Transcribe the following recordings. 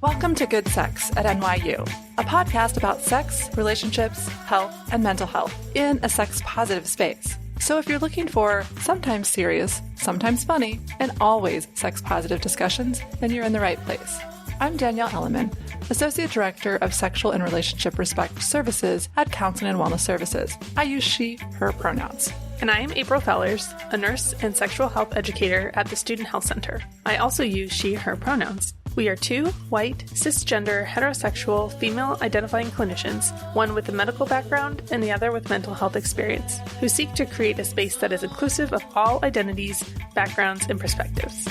Welcome to Good Sex at NYU, a podcast about sex, relationships, health, and mental health in a sex-positive space. So if you're looking for sometimes serious, sometimes funny, and always sex-positive discussions, then you're in the right place. I'm Danielle Elliman, Associate Director of Sexual and Relationship Respect Services at Counseling and Wellness Services. I use she, her pronouns. And I am April Fellers, a nurse and sexual health educator at the Student Health Center. I also use she, her pronouns. We are two white, cisgender, heterosexual, female-identifying clinicians, one with a medical background and the other with mental health experience, who seek to create a space that is inclusive of all identities, backgrounds, and perspectives.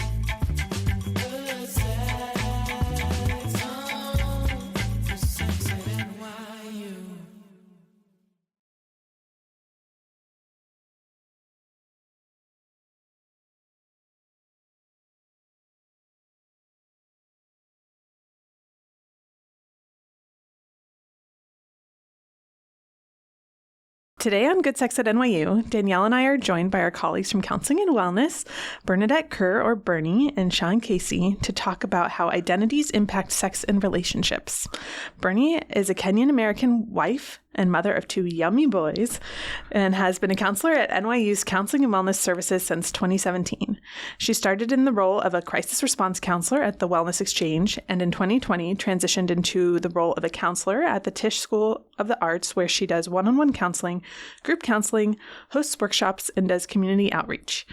Today on Good Sex at NYU, Danielle and I are joined by our colleagues from Counseling and Wellness, Bernadette Kerr, or Bernie, and Sian Casey, to talk about how identities impact sex and relationships. Bernie is a Kenyan-American wife and mother of two yummy boys, and has been a counselor at NYU's Counseling and Wellness Services since 2017. She started in the role of a crisis response counselor at the Wellness Exchange, and in 2020 transitioned into the role of a counselor at the Tisch School of the Arts, where she does one-on-one counseling, group counseling, hosts workshops, and does community outreach.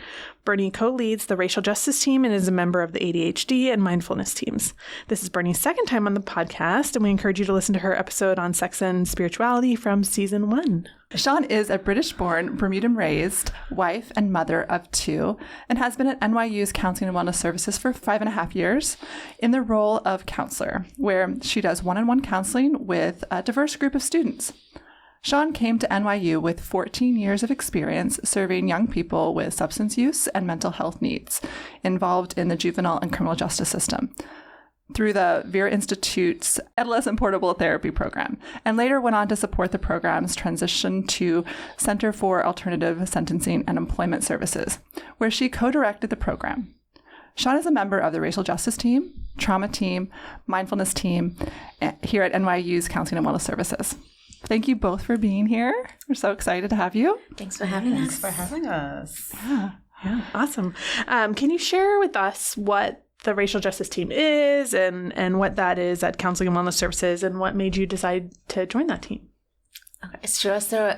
Bernie co-leads the racial justice team and is a member of the ADHD and mindfulness teams. This is Bernie's second time on the podcast, and we encourage you to listen to her episode on sex and spirituality from season 1. Sian is a British-born, Bermudan-raised wife and mother of two, and has been at NYU's Counseling and Wellness Services for 5.5 years in the role of counselor, where she does one-on-one counseling with a diverse group of students. Sian came to NYU with 14 years of experience serving young people with substance use and mental health needs involved in the juvenile and criminal justice system through the Vera Institute's Adolescent Portable Therapy Program, and later went on to support the program's transition to Center for Alternative Sentencing and Employment Services, where she co-directed the program. Sian is a member of the racial justice team, trauma team, mindfulness team here at NYU's Counseling and Wellness Services. Thank you both for being here. We're so excited to have you. Thanks for having us. Thanks for having us. Yeah, awesome. Can you share with us what the racial justice team is and what that is at Counseling and Wellness Services, and what made you decide to join that team? Okay, sure. So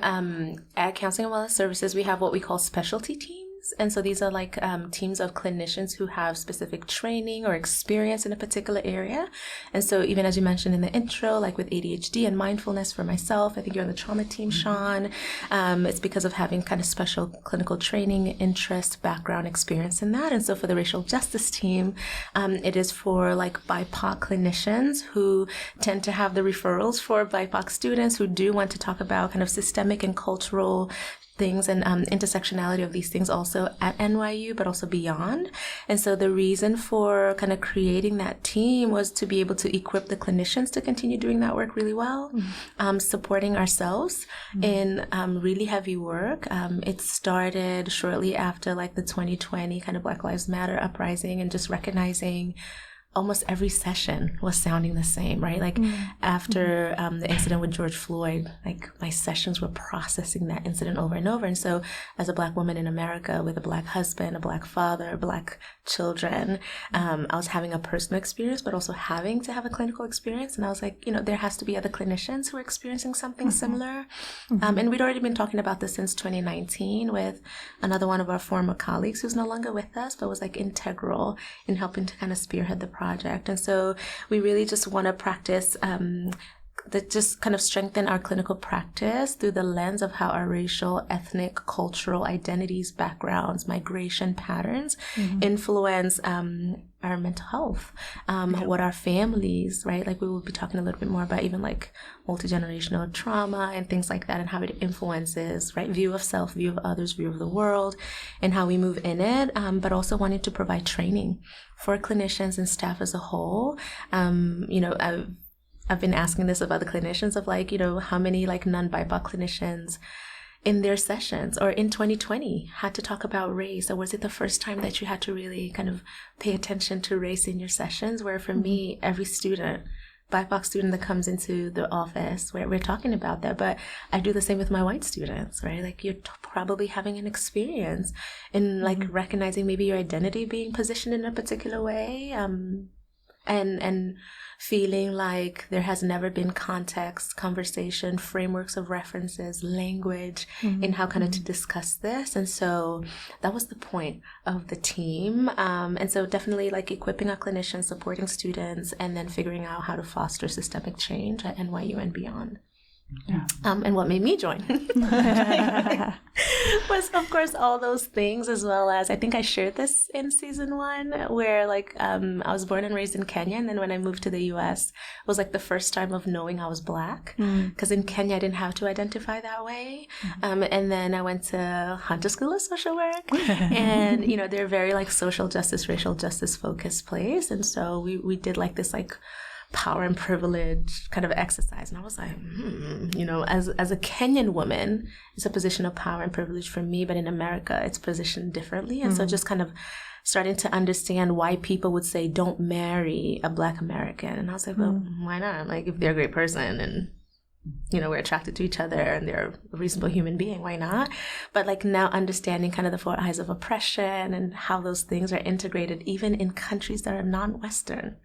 at Counseling and Wellness Services, we have what we call specialty teams. And so these are like teams of clinicians who have specific training or experience in a particular area. And so even as you mentioned in the intro, like with ADHD and mindfulness for myself, I think you're on the trauma team, Sian. It's because of having kind of special clinical training, interest, background, experience in that. And so for the racial justice team, it is for like BIPOC clinicians who tend to have the referrals for BIPOC students who do want to talk about kind of systemic and cultural things and intersectionality of these things also at NYU, but also beyond. And so the reason for kind of creating that team was to be able to equip the clinicians to continue doing that work really well, supporting ourselves in really heavy work. It started shortly after like the 2020 kind of Black Lives Matter uprising, and just recognizing almost every session was sounding the same, right? Like after the incident with George Floyd, like my sessions were processing that incident over and over. And so as a Black woman in America with a Black husband, a Black father, Black children, I was having a personal experience, but also having to have a clinical experience. And I was like, there has to be other clinicians who are experiencing something similar. And we'd already been talking about this since 2019 with another one of our former colleagues who's no longer with us, but was like integral in helping to kind of spearhead the project. And so we really just want to practice that, just kind of strengthen our clinical practice through the lens of how our racial, ethnic, cultural identities, backgrounds, migration patterns influence our mental health, what our families, right? Like we will be talking a little bit more about even like multi-generational trauma and things like that, and how it influences, right? View of self, view of others, view of the world, and how we move in it, but also wanting to provide training for clinicians and staff as a whole. I've been asking this of other clinicians of like, how many like non-BIPOC clinicians in their sessions, or in 2020 had to talk about race? Or was it the first time that you had to really kind of pay attention to race in your sessions? Where for me, every student, BIPOC student that comes into the office, where we're talking about that, but I do the same with my white students, right? Like you're probably having an experience in like recognizing maybe your identity being positioned in a particular way, and feeling like there has never been context, conversation, frameworks of references, language in how kind of to discuss this. And so that was the point of the team. And so definitely like equipping our clinicians, supporting students, and then figuring out how to foster systemic change at NYU and beyond. Yeah. And what made me join was, of course, all those things, as well as I think I shared this in season 1, where like I was born and raised in Kenya, and then when I moved to the U.S., it was like the first time of knowing I was Black, because in Kenya I didn't have to identify that way. And then I went to Hunter School of Social Work, and you know they're very like social justice, racial justice focused place, and so we did like this like power and privilege kind of exercise. And I was like, you know, as a Kenyan woman, it's a position of power and privilege for me, but in America, it's positioned differently. And so just kind of starting to understand why people would say, don't marry a Black American. And I was like, well, why not? Like, if they're a great person and, you know, we're attracted to each other and they're a reasonable human being, why not? But like now understanding kind of the 4 eyes of oppression and how those things are integrated even in countries that are non-Western.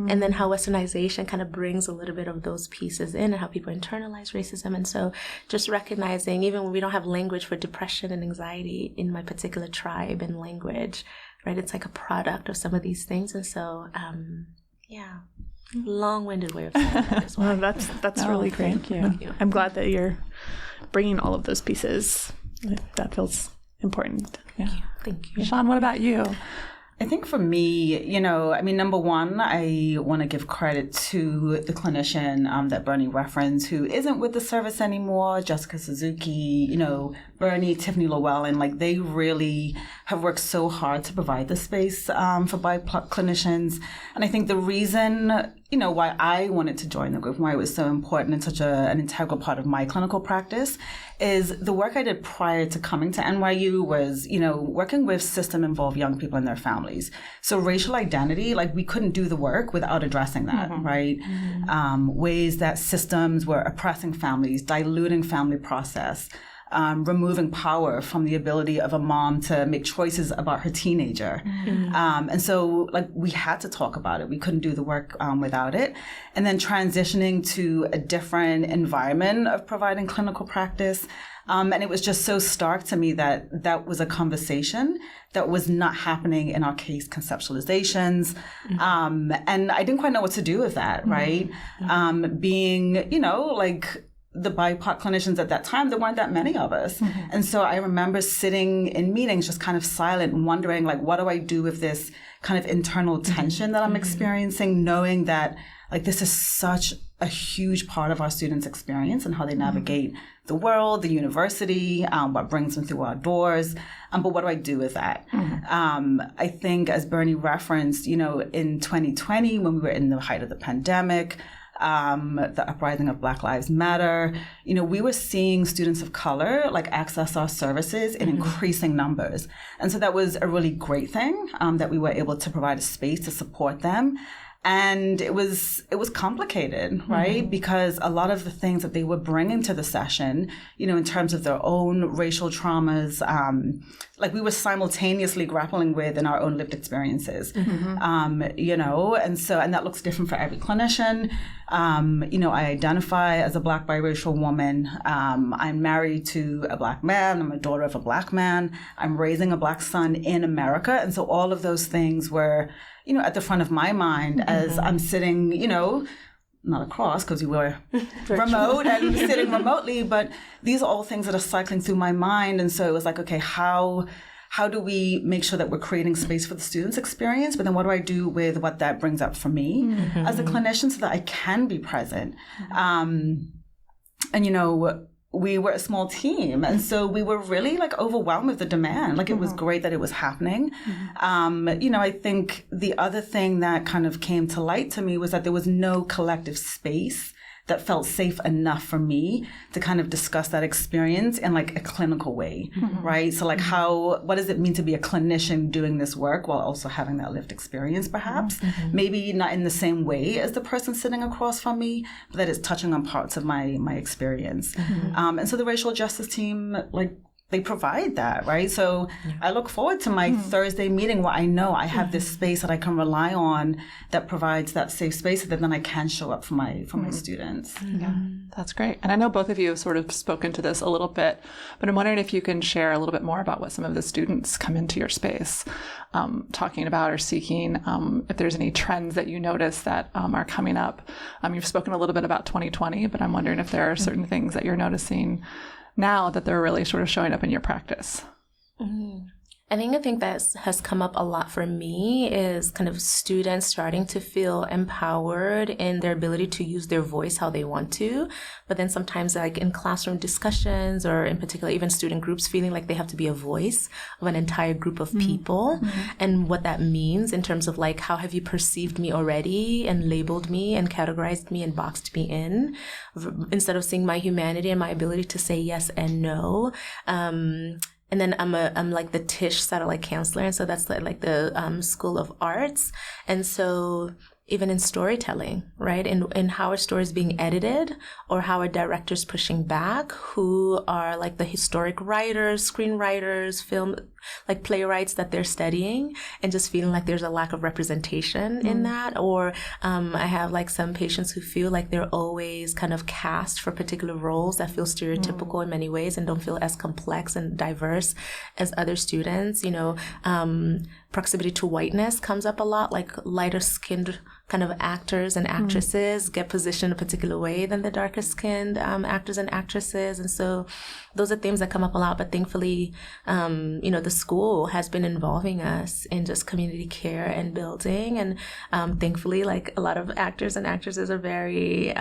And then how Westernization kind of brings a little bit of those pieces in, and how people internalize racism. And so just recognizing, even when we don't have language for depression and anxiety in my particular tribe and language, right? It's like a product of some of these things. And so, yeah, long-winded way of saying that as well. Well, that's really great. Thank you. I'm glad that you're bringing all of those pieces. That feels important. Yeah. Thank you. Sian, what about you? I think for me, you know, I mean, number one, I want to give credit to the clinician that Bernie referenced, who isn't with the service anymore, Jessica Suzuki, you know, Bernie, Tiffany Llewellyn, like they really have worked so hard to provide the space for BIPOC clinicians. And I think the reason, you know, why I wanted to join the group, why it was so important and such an integral part of my clinical practice, is the work I did prior to coming to NYU was, you know, working with system-involved young people and their families. So racial identity, like we couldn't do the work without addressing that, right? Ways that systems were oppressing families, diluting family process, removing power from the ability of a mom to make choices about her teenager. And so like we had to talk about it. We couldn't do the work without it. And then transitioning to a different environment of providing clinical practice. And it was just so stark to me that that was a conversation that was not happening in our case conceptualizations. And I didn't quite know what to do with that, right? Being, you know, like the BIPOC clinicians at that time, there weren't that many of us. And so I remember sitting in meetings just kind of silent and wondering, like, what do I do with this kind of internal tension that I'm experiencing, knowing that, like, this is such a huge part of our students' experience and how they navigate the world, the university, what brings them through our doors. But what do I do with that? I think, as Bernie referenced, you know, in 2020, when we were in the height of the pandemic, the uprising of Black Lives Matter, you know, we were seeing students of color like access our services in increasing numbers. And so that was a really great thing, that we were able to provide a space to support them. And it was complicated, right? Because a lot of the things that they were bringing to the session, you know, in terms of their own racial traumas, like we were simultaneously grappling with in our own lived experiences, you know, and that looks different for every clinician. You know, I identify as a Black biracial woman. I'm married to a Black man. I'm a daughter of a Black man. I'm raising a Black son in America. And so all of those things were, you know, at the front of my mind as I'm sitting, you know, not across because we were remote and sitting remotely, but these are all things that are cycling through my mind. And so it was like, okay, how do we make sure that we're creating space for the students' experience? But then what do I do with what that brings up for me as a clinician so that I can be present? And, you know, we were a small team. And so we were really like overwhelmed with the demand. Like it was great that it was happening. You know, I think the other thing that kind of came to light to me was that there was no collective space that felt safe enough for me to kind of discuss that experience in like a clinical way, right? So like what does it mean to be a clinician doing this work while also having that lived experience perhaps? Maybe not in the same way as the person sitting across from me, but that it's touching on parts of my experience. And so the racial justice team, like, they provide that, right? So I look forward to my Thursday meeting where I know I have this space that I can rely on that provides that safe space that then I can show up for my students. Yeah, that's great. And I know both of you have sort of spoken to this a little bit, but I'm wondering if you can share a little bit more about what some of the students come into your space talking about or seeking, if there's any trends that you notice that are coming up. You've spoken a little bit about 2020, but I'm wondering if there are certain things that you're noticing now that they're really sort of showing up in your practice. I think that has come up a lot for me is kind of students starting to feel empowered in their ability to use their voice how they want to. But then sometimes like in classroom discussions or in particular even student groups feeling like they have to be a voice of an entire group of people and what that means in terms of like how have you perceived me already and labeled me and categorized me and boxed me in instead of seeing my humanity and my ability to say yes and no. And then I'm like the Tisch satellite counselor, and so that's like the School of Arts, and so even in storytelling, right, in how a story is being edited or how a director's pushing back, who are like the historic writers, screenwriters, film, like playwrights that they're studying, and just feeling like there's a lack of representation in that. Or I have like some patients who feel like they're always kind of cast for particular roles that feel stereotypical in many ways and don't feel as complex and diverse as other students. You know, proximity to whiteness comes up a lot, like lighter skinned kind of actors and actresses get positioned a particular way than the darker skinned actors and actresses. And so those are themes that come up a lot, but thankfully, you know, the school has been involving us in just community care and building. And thankfully, like a lot of actors and actresses are very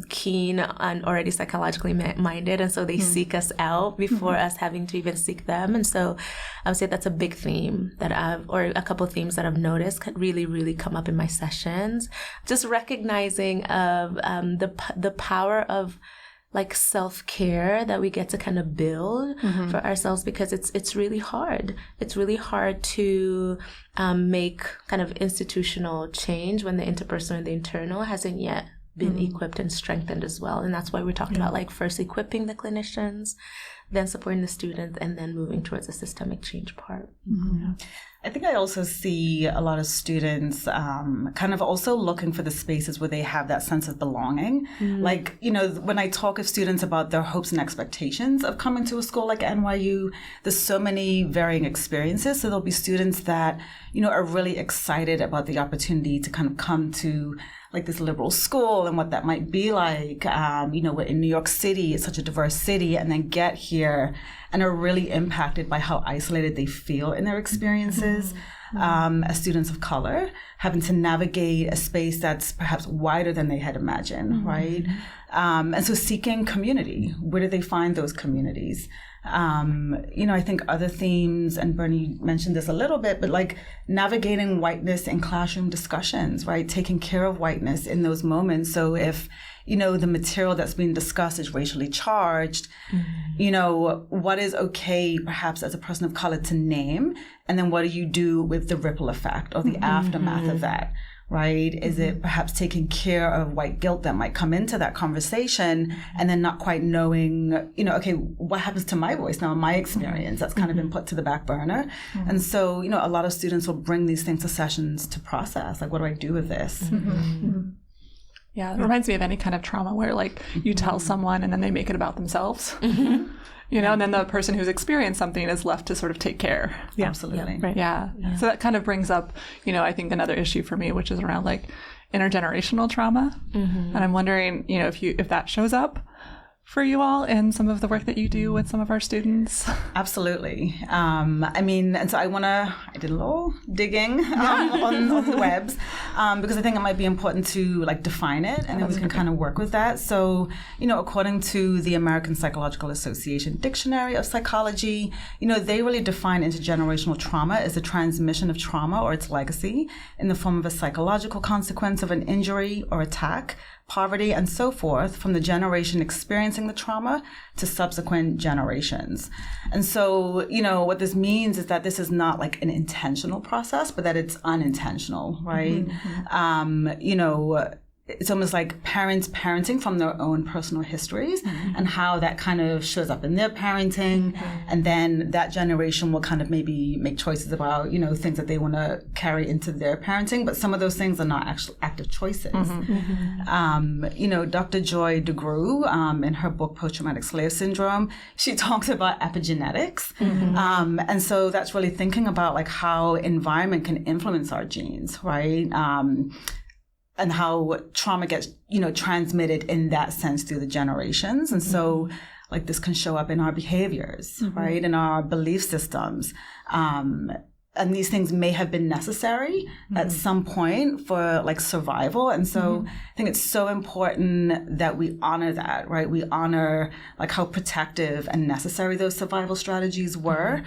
keen and already psychologically minded. And so they seek us out before us having to even seek them. And so I would say that's a big theme that or a couple of themes that I've noticed could really, really come up in my sessions. Just recognizing of the power of like self-care that we get to kind of build for ourselves, because it's really hard. It's really hard to make kind of institutional change when the interpersonal and the internal hasn't yet been equipped and strengthened as well. And that's why we talked about like first equipping the clinicians, then supporting the students, and then moving towards the systemic change part. I think I also see a lot of students kind of also looking for the spaces where they have that sense of belonging. Like, you know, when I talk with students about their hopes and expectations of coming to a school like NYU, there's so many varying experiences. So there'll be students that, you know, are really excited about the opportunity to kind of come to like this liberal school and what that might be like. You know, we're in New York City, it's such a diverse city, and then get here and are really impacted by how isolated they feel in their experiences as students of color, having to navigate a space that's perhaps wider than they had imagined, right? And so seeking community, where do they find those communities? You know, I think other themes, and Bernie mentioned this a little bit, but like navigating whiteness in classroom discussions, right? Taking care of whiteness in those moments. So if, you know, the material that's being discussed is racially charged, you know, what is okay perhaps as a person of color to name? And then what do you do with the ripple effect or the aftermath of that? Right? Is it perhaps taking care of white guilt that might come into that conversation and then not quite knowing, you know, okay, what happens to my voice now, my experience that's kind of been put to the back burner. And so, you know, a lot of students will bring these things to sessions to process, like, what do I do with this? Yeah, it reminds me of any kind of trauma where like you tell someone and then they make it about themselves. You know, and then the person who's experienced something is left to sort of take care. Yeah, absolutely. Right. Yeah. So that kind of brings up, you know, I think another issue for me, which is around like intergenerational trauma. And I'm wondering, you know, if that shows up for you all in some of the work that you do with some of our students. Absolutely. I mean, and so I did a little digging on the webs because I think it might be important to like define it, and then we can kind of work with that. So, you know, according to the American Psychological Association Dictionary of Psychology, you know, they really define intergenerational trauma as the transmission of trauma or its legacy in the form of a psychological consequence of an injury or attack poverty, and so forth from the generation experiencing the trauma to subsequent generations. And so, what this means is that this is not like an intentional process, but that it's unintentional, right? It's almost like parents parenting from their own personal histories and how that kind of shows up in their parenting. And then that generation will kind of maybe make choices about, things that they want to carry into their parenting. But some of those things are not actual active choices. Dr. Joy DeGruy, in her book, Post-Traumatic Slave Syndrome, she talks about epigenetics. And so that's really thinking about like how environment can influence our genes, right? And how trauma gets, transmitted in that sense through the generations. And so, like, this can show up in our behaviors, right? In our belief systems. And these things may have been necessary at some point for, like, survival. And so I think it's so important that we honor that, right? We honor, like, how protective and necessary those survival strategies were.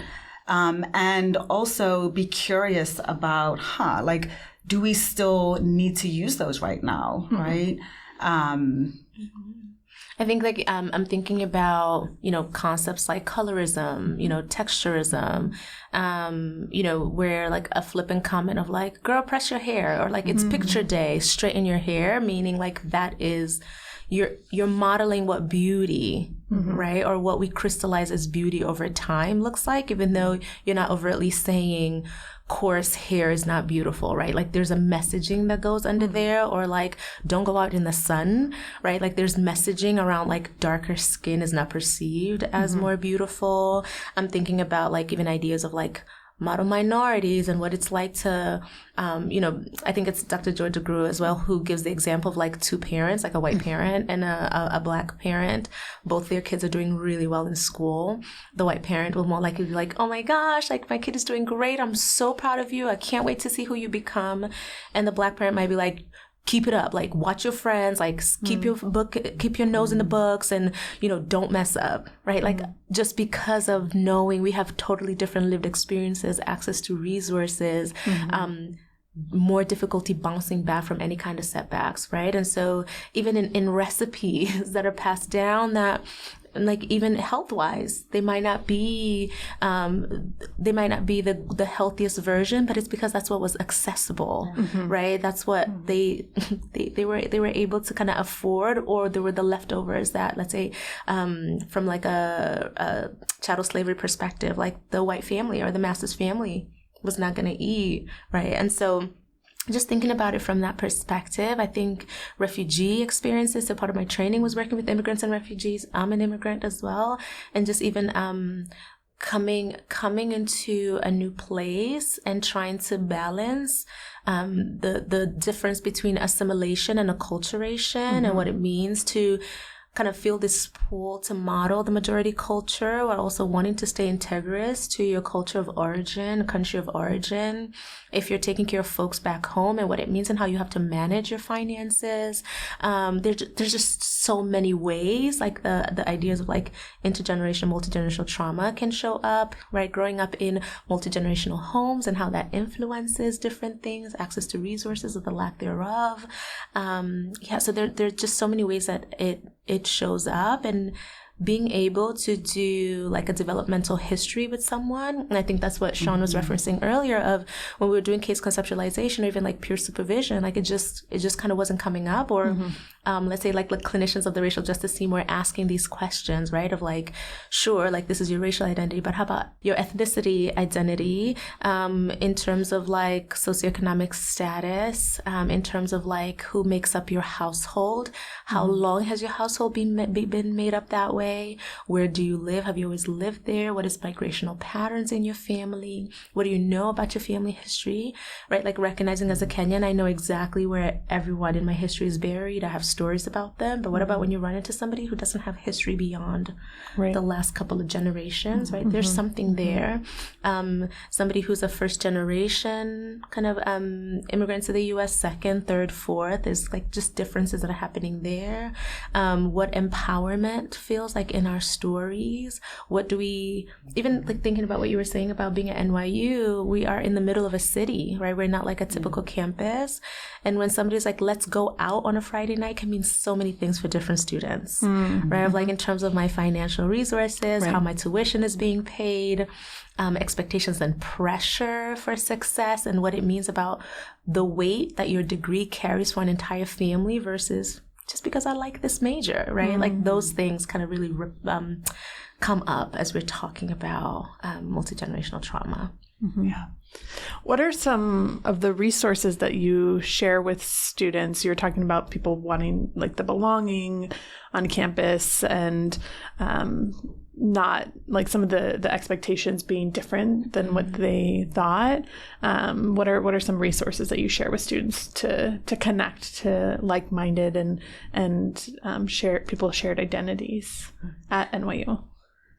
And also be curious about, do we still need to use those right now, right? I think I'm thinking about, concepts like colorism, texturism, where like a flippant comment of like, girl, press your hair, or like it's picture day, straighten your hair, meaning like that is, you're modeling what beauty, right? Or what we crystallize as beauty over time looks like, even though you're not overtly saying coarse hair is not beautiful, right? Like there's a messaging that goes under there, or like don't go out in the sun, right? Like there's messaging around like darker skin is not perceived as more beautiful. I'm thinking about like even ideas of like model minorities and what it's like to, I think it's Dr. Joy DeGruy as well, who gives the example of like two parents, like a white parent and a black parent. Both their kids are doing really well in school. The white parent will more likely be like, oh my gosh, like my kid is doing great. I'm so proud of you. I can't wait to see who you become. And the black parent might be like, keep it up, like watch your friends, like keep your nose in the books, and don't mess up, right? Like just because of knowing we have totally different lived experiences, access to resources, more difficulty bouncing back from any kind of setbacks, right? And so even in recipes that are passed down, that like even health-wise, they might not be the healthiest version, but it's because that's what was accessible, right? That's what they were able to kind of afford, or there were the leftovers that, let's say, from like a chattel slavery perspective, like the white family or the master's family was not going to eat, right? And so just thinking about it from that perspective, I think refugee experiences, so part of my training was working with immigrants and refugees. I'm an immigrant as well. And just even coming into a new place and trying to balance the difference between assimilation and acculturation, and what it means to kind of feel this pull to model the majority culture, while also wanting to stay integrous to your culture of origin, country of origin. If you're taking care of folks back home, and what it means and how you have to manage your finances. There's just so many ways, like the ideas of like intergenerational, multi-generational trauma can show up, right? Growing up in multi-generational homes and how that influences different things, access to resources or the lack thereof. So there are just so many ways that it shows up, and being able to do like a developmental history with someone. And I think that's what Sian was referencing earlier, of when we were doing case conceptualization or even like peer supervision, like it just kind of wasn't coming up. Or let's say like the clinicians of the racial justice team were asking these questions, right? Of like, sure, like this is your racial identity, but how about your ethnicity identity, in terms of like socioeconomic status, in terms of like who makes up your household, how long has your household been made up that way? Where do you live? Have you always lived there? What is migrational patterns in your family? What do you know about your family history, right? Like recognizing as a Kenyan, I know exactly where everyone in my history is buried. I have stories about them. But what about when you run into somebody who doesn't have history beyond the last couple of generations, right? There's something there. Somebody who's a first generation kind of immigrant to the U.S., second, third, fourth, there's like just differences that are happening there. What empowerment feels like in our stories? What do we, even like thinking about what you were saying about being at NYU, we are in the middle of a city, right? We're not like a typical campus. And when somebody's like, let's go out on a Friday night, can mean so many things for different students, right? Of like in terms of my financial resources, how my tuition is being paid, expectations and pressure for success, and what it means about the weight that your degree carries for an entire family versus just because I like this major, right? Like those things kind of really come up as we're talking about multi-generational trauma. Yeah. What are some of the resources that you share with students? You're talking about people wanting like the belonging on campus and not like some of the expectations being different than what they thought. What are some resources that you share with students to connect to like-minded and share people shared identities at NYU?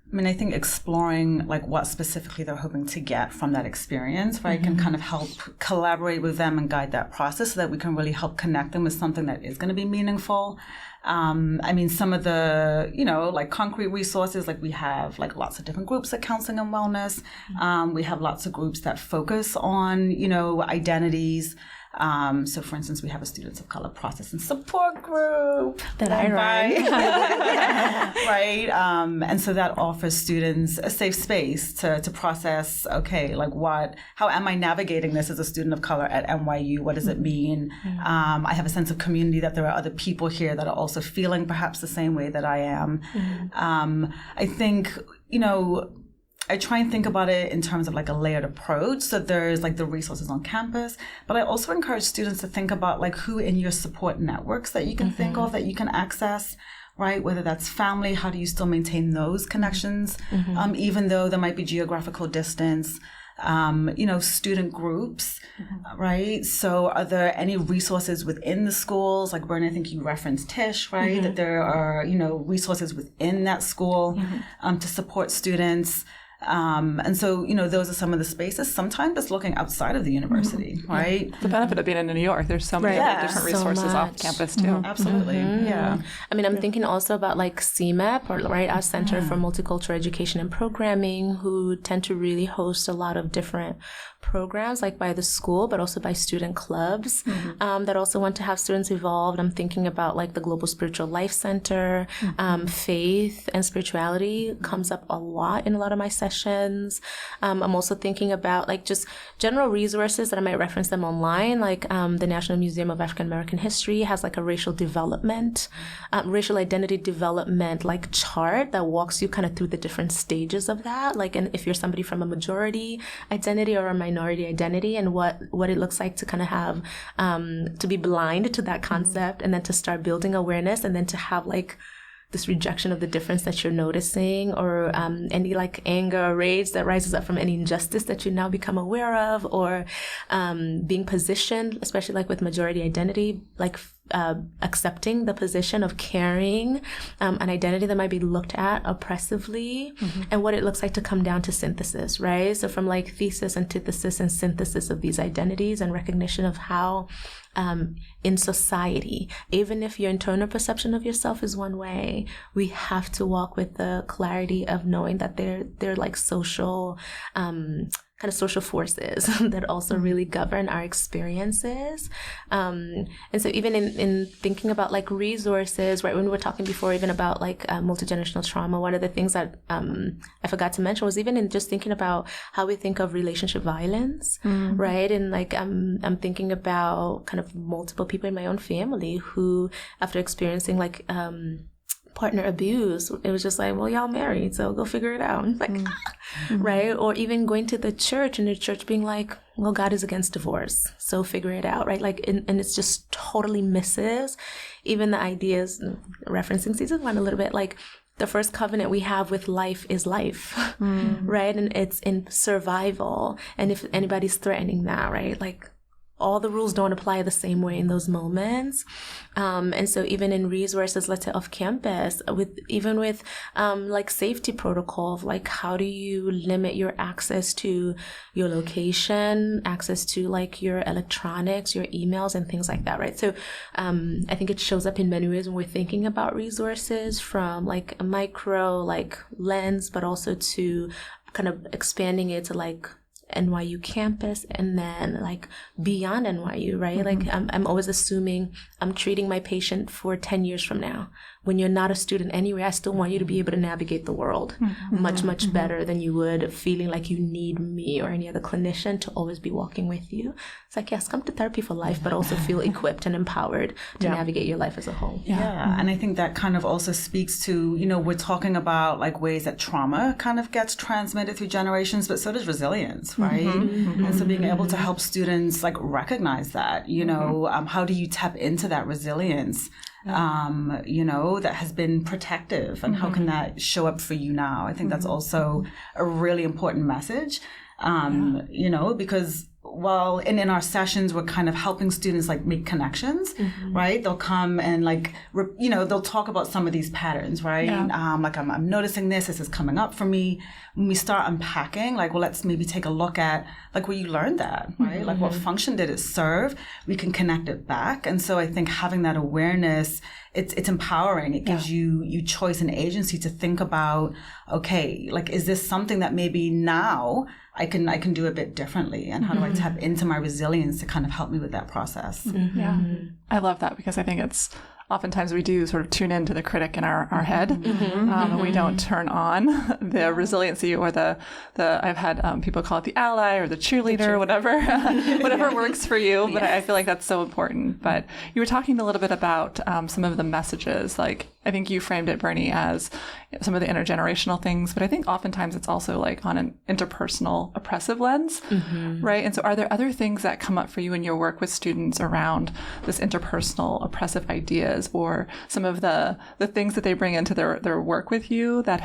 I mean, I think exploring like what specifically they're hoping to get from that experience, right, can kind of help collaborate with them and guide that process so that we can really help connect them with something that is going to be meaningful. I mean, some of the, like concrete resources, like we have like lots of different groups at Counseling and Wellness. We have lots of groups that focus on, identities. So for instance, we have a Students of Color Process and Support Group that I run. Right. And so that offers students a safe space to process, okay, like how am I navigating this as a student of color at NYU? What does it mean? I have a sense of community that there are other people here that are also feeling perhaps the same way that I am. I think, I try and think about it in terms of like a layered approach. So there's like the resources on campus, but I also encourage students to think about like who in your support networks that you can think of that you can access, right? Whether that's family, how do you still maintain those connections, even though there might be geographical distance, student groups, right? So are there any resources within the schools? Like Bernie, I think you referenced Tish, right? That there are, resources within that school to support students. And so, those are some of the spaces. Sometimes it's looking outside of the university, right? The benefit of being in New York, there's so many different resources off campus too. Absolutely. Yeah. I mean, I'm thinking also about like CMAP, or right, our Center for Multicultural Education and Programming, who tend to really host a lot of different programs, like by the school, but also by student clubs that also want to have students involved. I'm thinking about like the Global Spiritual Life Center, faith and spirituality comes up a lot in a lot of my sessions. I'm also thinking about like just general resources that I might reference them online, like the National Museum of African American History has like a racial identity development like chart that walks you kind of through the different stages of that. Like, and if you're somebody from a majority identity or a minority identity, and what it looks like to kind of have to be blind to that concept, and then to start building awareness, and then to have like this rejection of the difference that you're noticing, or any like anger or rage that rises up from any injustice that you now become aware of, or being positioned, especially like with majority identity, like accepting the position of carrying an identity that might be looked at oppressively, and what it looks like to come down to synthesis, right? So from like thesis, antithesis, and synthesis of these identities, and recognition of how in society, even if your internal perception of yourself is one way, we have to walk with the clarity of knowing that they're like social kind of social forces that also really govern our experiences. And so even in thinking about like resources, right, when we were talking before even about like multi-generational trauma, one of the things that I forgot to mention was even in just thinking about how we think of relationship violence, right? And like I'm thinking about kind of multiple people in my own family who, after experiencing like partner abuse, it was just like, well, y'all married, so go figure it out. Like, right? Or even going to the church, and the church being like, well, God is against divorce, so figure it out, right? Like, and it's just totally misses even the ideas, referencing season 1 a little bit, like the first covenant we have with life is life, right? And it's in survival. And if anybody's threatening that, right? Like, all the rules don't apply the same way in those moments. And so even in resources, let's say off campus, with like safety protocol of like, how do you limit your access to your location, access to like your electronics, your emails and things like that, right? So I think it shows up in many ways when we're thinking about resources from like a micro like lens, but also to kind of expanding it to like NYU campus and then like beyond NYU, right? Like I'm always assuming I'm treating my patient for 10 years from now. When you're not a student anyway, I still want you to be able to navigate the world much better than you would feeling like you need me or any other clinician to always be walking with you. It's like, yes, come to therapy for life, but also feel equipped and empowered to navigate your life as a whole. Yeah. And I think that kind of also speaks to, we're talking about like ways that trauma kind of gets transmitted through generations, but so does resilience, right? And so being able to help students like recognize that, how do you tap into that resilience? That has been protective and how can that show up for you now? I think that's also a really important message, because while in our sessions, we're kind of helping students like make connections, right? They'll come and like, they'll talk about some of these patterns, right? Like I'm noticing this is coming up for me. When we start unpacking, like, well, let's maybe take a look at like where you learned that, right? Like what function did it serve? We can connect it back. And so I think having that awareness, it's empowering. It gives you choice and agency to think about, okay, like, is this something that maybe now I can do a bit differently? And how do I tap into my resilience to kind of help me with that process? Yeah. I love that because I think it's oftentimes we do sort of tune into the critic in our head. And we don't turn on the resiliency or the I've had people call it the ally or the cheerleader, whatever, whatever works for you. But I feel like that's so important. But you were talking a little bit about some of the messages, like I think you framed it, Bernie, as some of the intergenerational things, but I think oftentimes it's also like on an interpersonal oppressive lens, right? And so are there other things that come up for you in your work with students around this interpersonal oppressive ideas or some of the things that they bring into their work with you that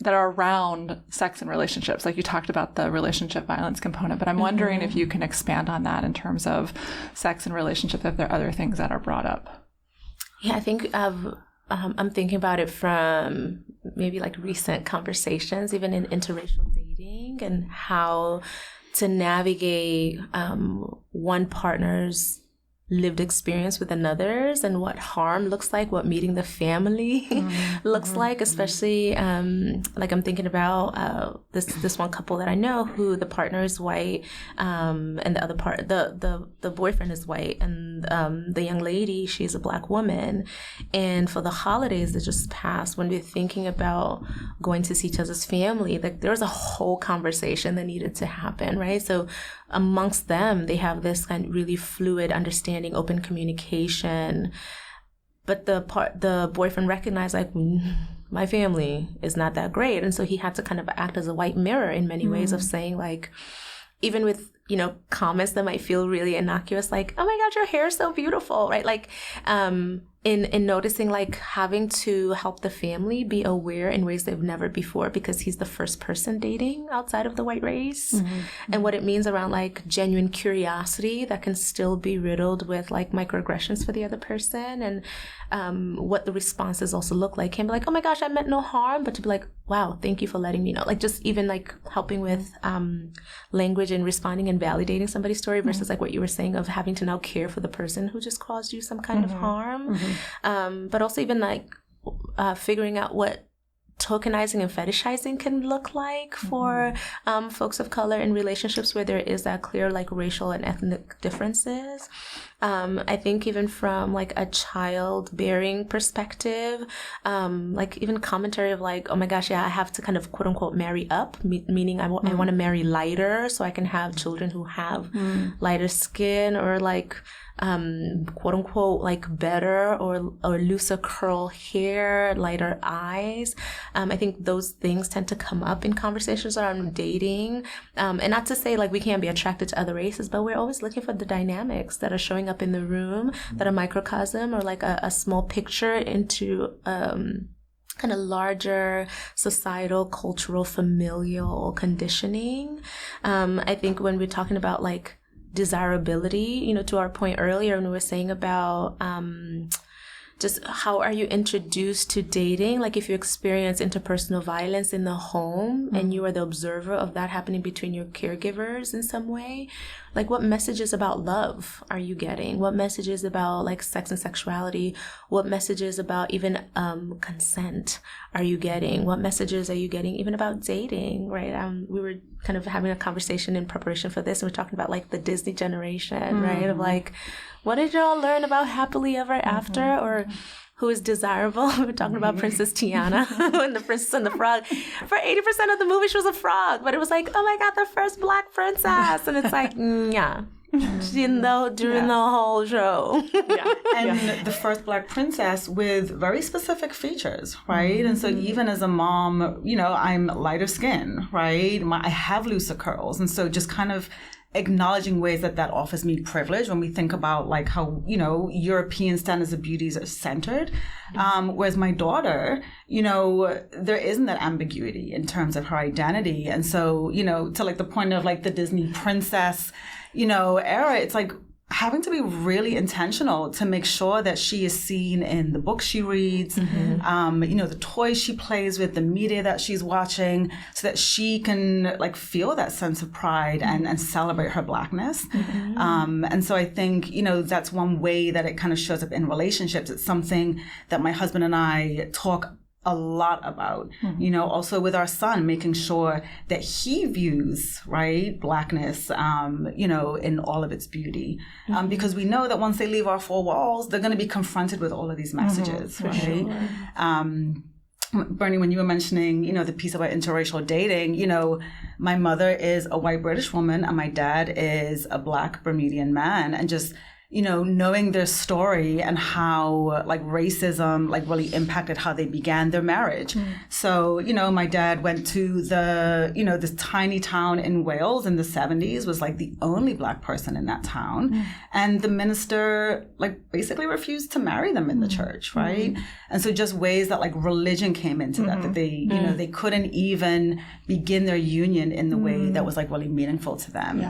are around sex and relationships? Like you talked about the relationship violence component, but I'm wondering if you can expand on that in terms of sex and relationship, if there are other things that are brought up. Yeah, I think I'm thinking about it from maybe like recent conversations, even in interracial dating, and how to navigate one partner's lived experience with another's and what harm looks like, what meeting the family looks like, especially like I'm thinking about this one couple that I know who the partner is white and the other part, the boyfriend is white, and the young lady, she's a Black woman. And for the holidays that just passed, when we're thinking about going to see each other's family, like there was a whole conversation that needed to happen, right? So amongst them, they have this kind of really fluid understanding, open communication. But the boyfriend recognized, like, my family is not that great. And so he had to kind of act as a white mirror in many ways of saying, like, even with, comments that might feel really innocuous, like, oh my God, your hair is so beautiful, right? Like, in noticing, like, having to help the family be aware in ways they've never before, because he's the first person dating outside of the white race, and what it means around, like, genuine curiosity that can still be riddled with, like, microaggressions for the other person, and what the responses also look like. Can be like, oh my gosh, I meant no harm, but to be like, wow, thank you for letting me know. Like, just even, like, helping with language and responding and validating somebody's story versus, like, what you were saying of having to now care for the person who just caused you some kind of harm. But also even, like, figuring out what tokenizing and fetishizing can look like for folks of color in relationships where there is that clear, like, racial and ethnic differences. I think even from, like, a childbearing perspective, like, even commentary of, like, oh my gosh, yeah, I have to kind of quote unquote marry up, meaning I want to marry lighter so I can have children who have lighter skin, or, like, quote unquote, like, better or looser curl hair, lighter eyes. I think those things tend to come up in conversations around dating. And not to say, like, we can't be attracted to other races, but we're always looking for the dynamics that are showing up in the room, that are microcosm or, like, a small picture into kind of larger societal, cultural, familial conditioning. I think when we're talking about, like, desirability, to our point earlier when we were saying about just how are you introduced to dating? Like if you experience interpersonal violence in the home and you are the observer of that happening between your caregivers in some way, like what messages about love are you getting? What messages about like sex and sexuality? What messages about even consent are you getting? What messages are you getting even about dating, right? We were kind of having a conversation in preparation for this, and we're talking about like the Disney generation, right? Of like, what did y'all learn about happily ever after, or who is desirable? We're talking about Princess Tiana and the Princess and the Frog. For 80% of the movie, she was a frog, but it was like, oh my God, the first Black princess, and it's like, yeah. During the whole show. And the first Black princess with very specific features, right? And so even as a mom, I'm lighter skin, right? I have looser curls. And so just kind of acknowledging ways that offers me privilege when we think about like how, European standards of beauty are centered. Whereas my daughter, there isn't that ambiguity in terms of her identity. And so, to like the point of like the Disney princess, era, it's like having to be really intentional to make sure that she is seen in the books she reads, the toys she plays with, the media that she's watching, so that she can like feel that sense of pride and celebrate her Blackness. And so I think, that's one way that it kind of shows up in relationships. It's something that my husband and I talk a lot about, also with our son, making sure that he views, right, Blackness, in all of its beauty. Because we know that once they leave our four walls, they're going to be confronted with all of these messages, right? Sure. Bernie, when you were mentioning, the piece about interracial dating, my mother is a white British woman and my dad is a Black Bermudian man. And just, knowing their story and how like racism like really impacted how they began their marriage. So, my dad went to this tiny town in Wales in the 70s, was like the only Black person in that town. And the minister like basically refused to marry them in the church, right? And so just ways that like religion came into that they, they couldn't even begin their union in the way that was like really meaningful to them.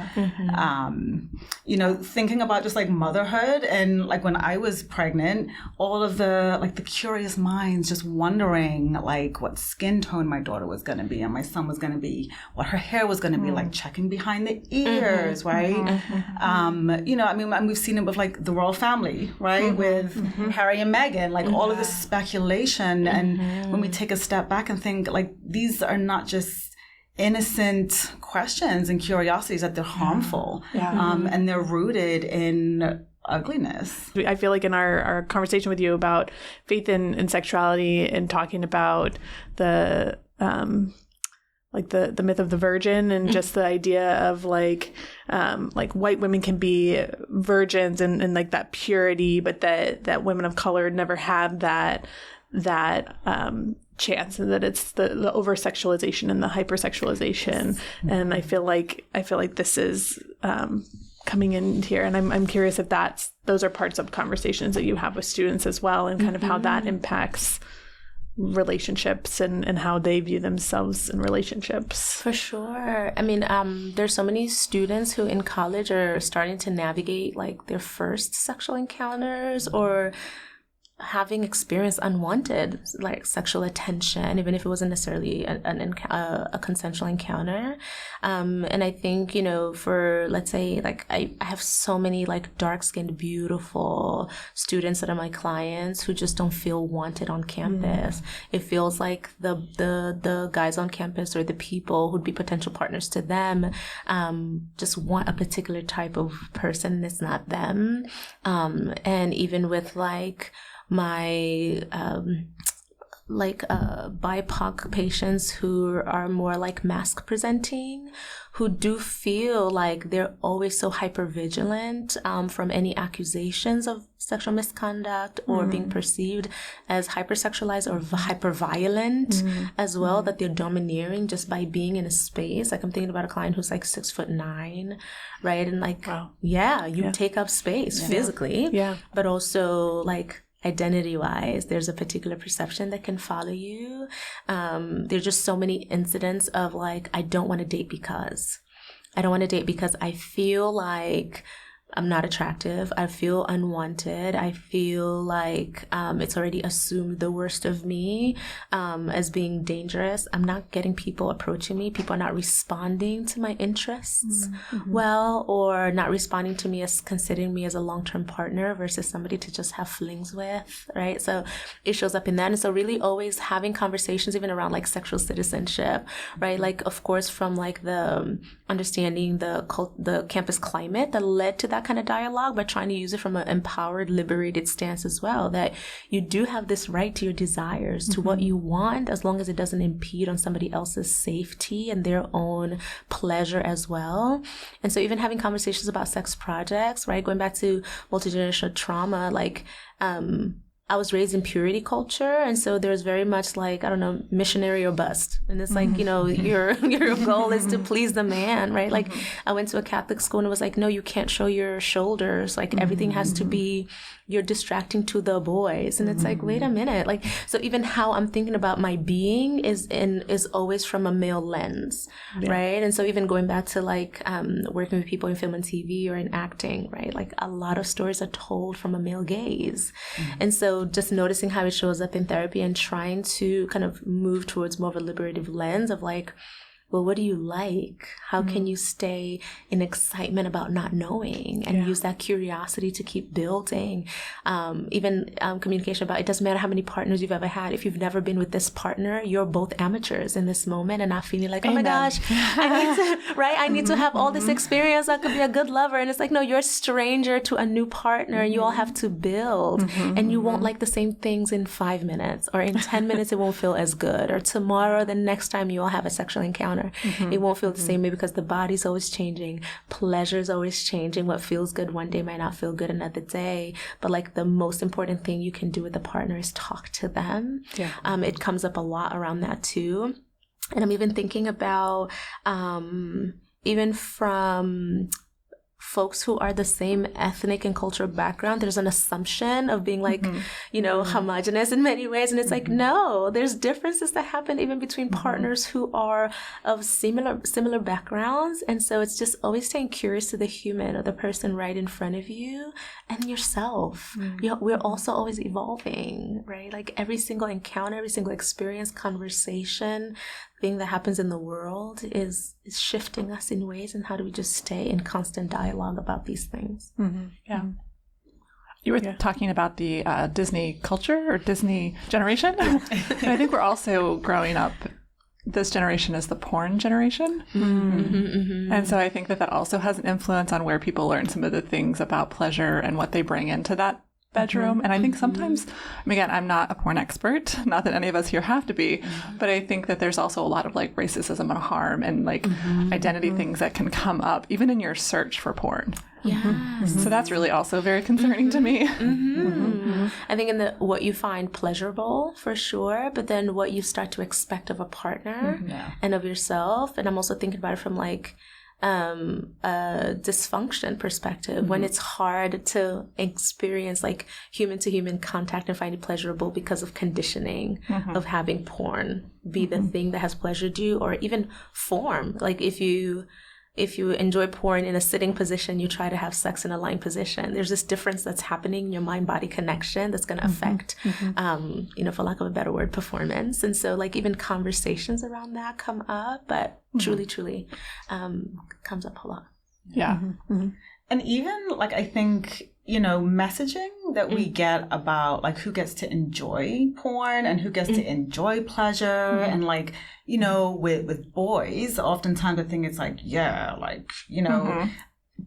Thinking about just like motherhood, and like when I was pregnant, all of the curious minds just wondering like what skin tone my daughter was going to be and my son was going to be, what her hair was going to be, like checking behind the ears, right? And we've seen it with like the royal family, right? With Harry and Meghan, like all of this speculation. And when we take a step back and think like these are not just innocent questions and curiosities, that they're harmful, and they're rooted in ugliness. I feel like in our conversation with you about faith and sexuality and talking about the the myth of the virgin and just the idea of like white women can be virgins and like that purity, but that women of color never have that chance, and that it's the over-sexualization and the hypersexualization. And I feel like this is coming in here, and I'm curious if those are parts of conversations that you have with students as well, and kind of how that impacts relationships and how they view themselves in relationships. For sure. I mean, there's so many students who in college are starting to navigate like their first sexual encounters or having experienced unwanted like sexual attention, even if it wasn't necessarily a consensual encounter. And I think, for, let's say, like I have so many like dark-skinned, beautiful students that are my clients who just don't feel wanted on campus. It feels like the guys on campus or the people who'd be potential partners to them just want a particular type of person, and it's not them. And even with like my BIPOC patients who are more like mask presenting, who do feel like they're always so hyper vigilant from any accusations of sexual misconduct or being perceived as hypersexualized or hyper violent as well, that they're domineering just by being in a space. Like I'm thinking about a client who's like 6'9", right? And like, you take up space physically, but also like identity-wise, there's a particular perception that can follow you. There's just so many incidents of like, I don't want to date because, I don't want to date because I feel like I'm not attractive. I feel unwanted. I feel like it's already assumed the worst of me as being dangerous. I'm not getting people approaching me. People are not responding to my interests well, or not responding to me as considering me as a long-term partner versus somebody to just have flings with, right? So it shows up in that. And so really always having conversations even around like sexual citizenship, right? Like, of course, from like the understanding the campus climate that led to that kind of dialogue, but trying to use it from an empowered, liberated stance as well, that you do have this right to your desires, to what you want, as long as it doesn't impede on somebody else's safety and their own pleasure as well. And so even having conversations about sex projects, right, going back to multi-generational trauma, like I was raised in purity culture, and so there's very much like, I don't know, missionary or bust. And it's like, you know, your goal is to please the man, right? Like I went to a Catholic school and it was like, no, you can't show your shoulders. Like everything has to be, you're distracting to the boys. And it's like, wait a minute. Like, so even how I'm thinking about my being is always from a male lens, right? And so even going back to like working with people in film and TV or in acting, right? Like a lot of stories are told from a male gaze. And so just noticing how it shows up in therapy and trying to kind of move towards more of a liberative lens of like, well, what do you like? How can you stay in excitement about not knowing and use that curiosity to keep building? Even communication about, it doesn't matter how many partners you've ever had. If you've never been with this partner, you're both amateurs in this moment and not feeling like, oh my gosh, I need to, right? I need to have all this experience. I could be a good lover. And it's like, no, you're a stranger to a new partner. You all have to build and you won't like the same things in 5 minutes, or in 10 minutes, it won't feel as good, or tomorrow, the next time you all have a sexual encounter. It won't feel the same way because the body's always changing. Pleasure's always changing. What feels good one day might not feel good another day. But like the most important thing you can do with a partner is talk to them. It comes up a lot around that too. And I'm even thinking about even from folks who are the same ethnic and cultural background, there's an assumption of being like, you know, homogenous in many ways. And it's like, no, there's differences that happen even between partners who are of similar backgrounds. And so it's just always staying curious to the human or the person right in front of you and yourself. We're also always evolving, right? Like every single encounter, every single experience, conversation, thing that happens in the world is shifting us in ways, and how do we just stay in constant dialogue about these things? You were talking about the Disney culture or Disney generation. And I think we're also growing up, this generation is the porn generation. And so I think that also has an influence on where people learn some of the things about pleasure and what they bring into that bedroom. And I think sometimes, again, I'm not a porn expert, not that any of us here have to be, but I think that there's also a lot of like racism and harm and like identity things that can come up even in your search for porn. So that's really also very concerning to me. I think in what you find pleasurable for sure, but then what you start to expect of a partner and of yourself. And I'm also thinking about it from like a dysfunction perspective, when it's hard to experience like human to human contact and find it pleasurable because of conditioning of having porn be the thing that has pleasured you, or even form. Like if you enjoy porn in a sitting position, you try to have sex in a lying position. There's this difference that's happening in your mind-body connection that's going to affect, you know, for lack of a better word, performance. And so like even conversations around that come up, but truly comes up a lot. And even like, I think, you know, messaging that we get about like who gets to enjoy porn and who gets to enjoy pleasure. And like, you know, with boys, oftentimes I think it's like, like, you know,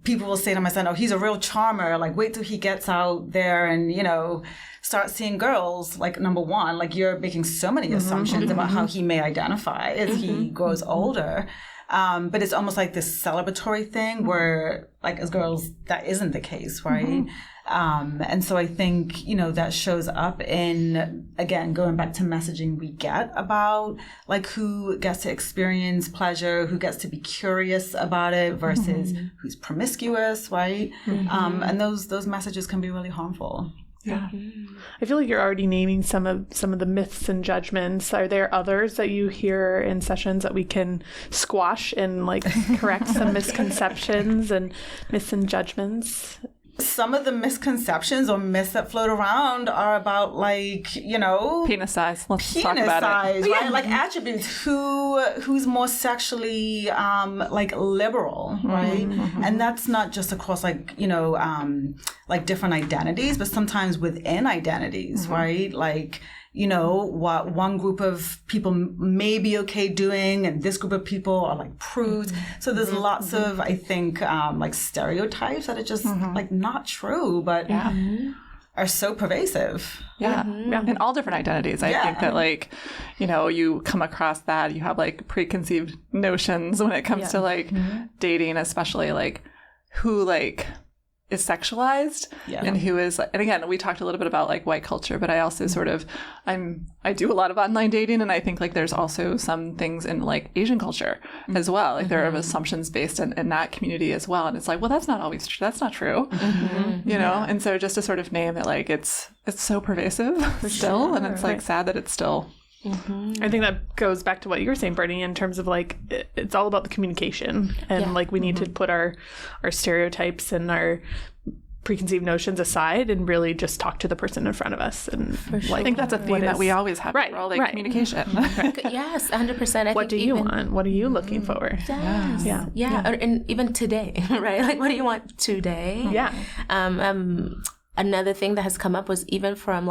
people will say to my son, oh, he's a real charmer. Like, wait till he gets out there and, you know, start seeing girls. Like, number one, like you're making so many assumptions about how he may identify as he grows older. But it's almost like this celebratory thing where, like, as girls, that isn't the case, right? And so I think, you know, that shows up in, again, going back to messaging we get about, like, who gets to experience pleasure, who gets to be curious about it versus who's promiscuous, right? And those messages can be really harmful. Yeah. I feel like you're already naming some of the myths and judgments. Are there others that you hear in sessions that we can squash and like correct some misconceptions and myths and judgments? Some of the misconceptions or myths that float around are about penis size. Let's talk penis about size, it. right? Like attributes. Who's more sexually liberal, right? And that's not just across different identities, but sometimes within identities, right? Like, what one group of people may be okay doing and this group of people are like prudes. So there's lots of, I think, stereotypes that are just not true, but are so pervasive. Yeah. In all different identities. I think that you come across that. You have preconceived notions when it comes to dating, especially who is sexualized and who is, and again, we talked a little bit about white culture, but I also sort of, I do a lot of online dating, and I think there's also some things in Asian culture as well. There are assumptions based in that community as well. And it's well, that's not always true. That's not true, And so just to sort of name it, it's so pervasive still. And it's sad that it's still. I think that goes back to what you were saying, Bernie, in terms of it's all about the communication, and we need to put our stereotypes and our preconceived notions aside and really just talk to the person in front of us. And I think that's a theme that we always have, communication. Yes, 100%. What do you want? What are you looking for? Yes. Yeah. And even today, right? What do you want today? Yeah. Another thing that has come up was even from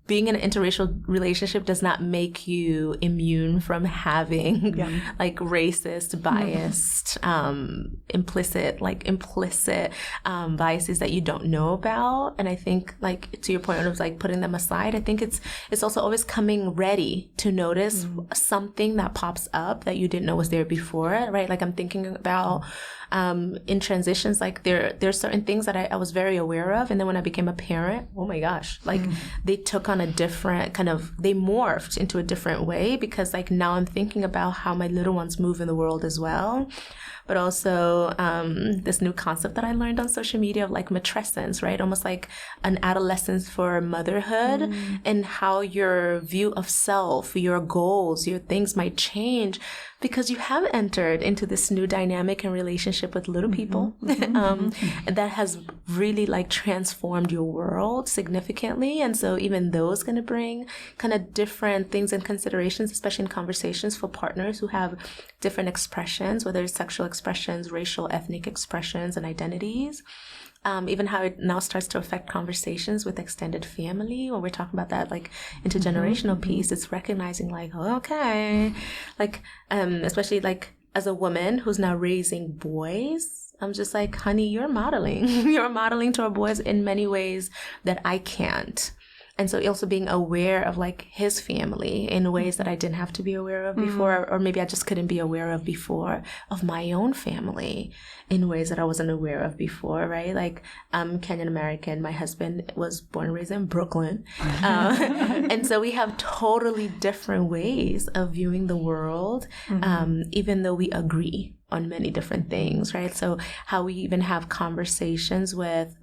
being in an interracial relationship does not make you immune from having racist, biased, implicit biases that you don't know about. And I think to your point of putting them aside, I think it's also always coming ready to notice something that pops up that you didn't know was there before, right? I'm thinking about in transitions, there's certain things that I was very aware of, and then when I became a parent, oh my gosh, they took on a different they morphed into a different way, because now I'm thinking about how my little ones move in the world as well. But also this new concept that I learned on social media of matrescence, right? Almost like an adolescence for motherhood, and how your view of self, your goals, your things might change because you have entered into this new dynamic and relationship with little people that has really transformed your world significantly. And so even those going to bring kind of different things and considerations, especially in conversations for partners who have different expressions, whether it's sexual expressions, racial, ethnic expressions, and identities. Even how it now starts to affect conversations with extended family. When we're talking about that intergenerational piece, it's recognizing especially as a woman who's now raising boys, I'm just honey, you're modeling. You're modeling to our boys in many ways that I can't. And so also being aware of his family in ways that I didn't have to be aware of before, or maybe I just couldn't be aware of before, of my own family in ways that I wasn't aware of before, right? I'm Kenyan American. My husband was born and raised in Brooklyn. And so we have totally different ways of viewing the world, even though we agree on many different things, right? So how we even have conversations with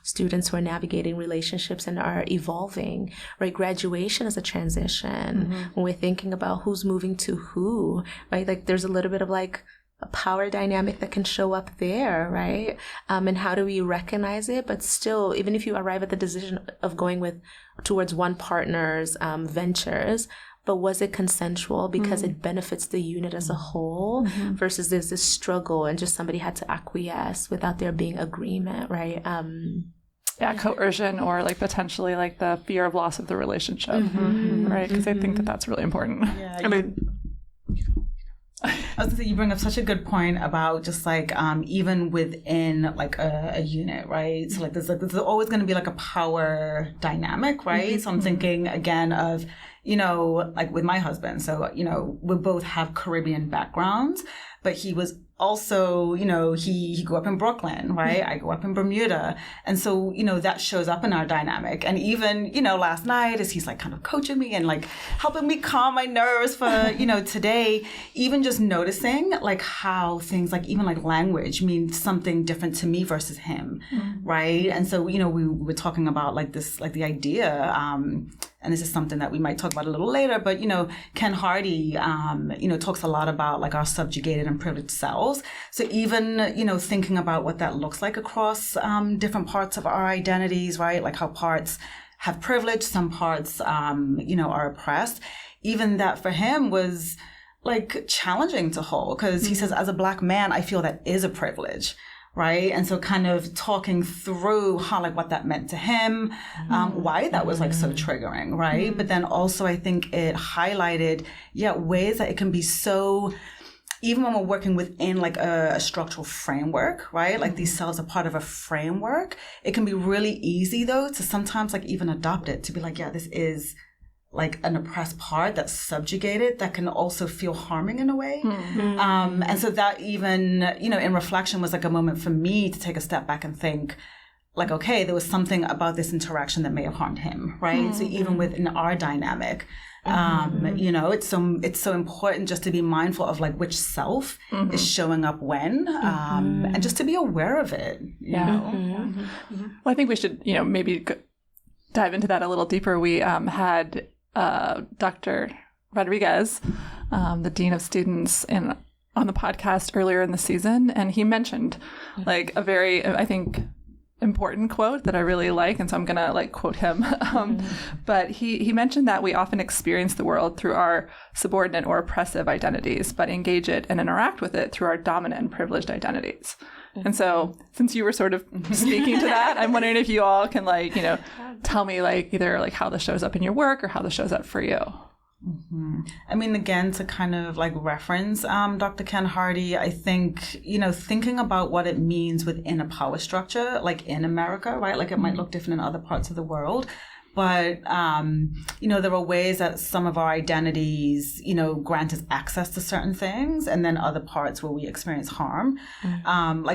students who are navigating relationships and are evolving, right? Graduation is a transition. When we're thinking about who's moving to who, right? There's a little bit of a power dynamic that can show up there, right? And how do we recognize it? But still, even if you arrive at the decision of going towards one partner's ventures, but was it consensual because it benefits the unit as a whole versus there's this struggle and just somebody had to acquiesce without there being agreement, right? Coercion or potentially the fear of loss of the relationship, right? Because I think that that's really important. Yeah, I was gonna say, you bring up such a good point about just even within a unit, right? So there's always going to be a power dynamic, right? So I'm thinking again of with my husband. So we both have Caribbean backgrounds, but he was also, he grew up in Brooklyn, right? I grew up in Bermuda. And so, that shows up in our dynamic. And even, last night as he's like kind of coaching me and like helping me calm my nerves for, today, even just noticing like how things like even like language means something different to me versus him, right? And so, we were talking about like this, like the idea, and this is something that we might talk about a little later, but, Ken Hardy, talks a lot about like our subjugated and privileged selves. So even, thinking about what that looks like across different parts of our identities, right? Like how parts have privilege, some parts, are oppressed. Even that for him was like challenging to hold because he says, as a Black man, I feel that is a privilege. Right. And so kind of talking through how like what that meant to him, why that was like so triggering. Right. But then also I think it highlighted, ways that it can be so, even when we're working within like a structural framework, right? Like these cells are part of a framework. It can be really easy though to sometimes like even adopt it to be like, this is like an oppressed part that's subjugated that can also feel harming in a way. And so that even, in reflection was like a moment for me to take a step back and think like, okay, there was something about this interaction that may have harmed him, right? So even within our dynamic, it's so important just to be mindful of like which self is showing up when, and just to be aware of it, you know? Well, I think we should, maybe dive into that a little deeper. We had Dr. Rodriguez, the Dean of Students, on the podcast earlier in the season, and he mentioned like a very, I think, important quote that I really like, and so I'm gonna like quote him. But he mentioned that we often experience the world through our subordinate or oppressive identities, but engage it and interact with it through our dominant and privileged identities. And so since you were sort of speaking to that, I'm wondering if you all can like, tell me like either like how this shows up in your work or how this shows up for you. I mean, again, to kind of like reference Dr. Ken Hardy, I think, thinking about what it means within a power structure, like in America, right? Like it might look different in other parts of the world. But, there are ways that some of our identities, grant us access to certain things, and then other parts where we experience harm.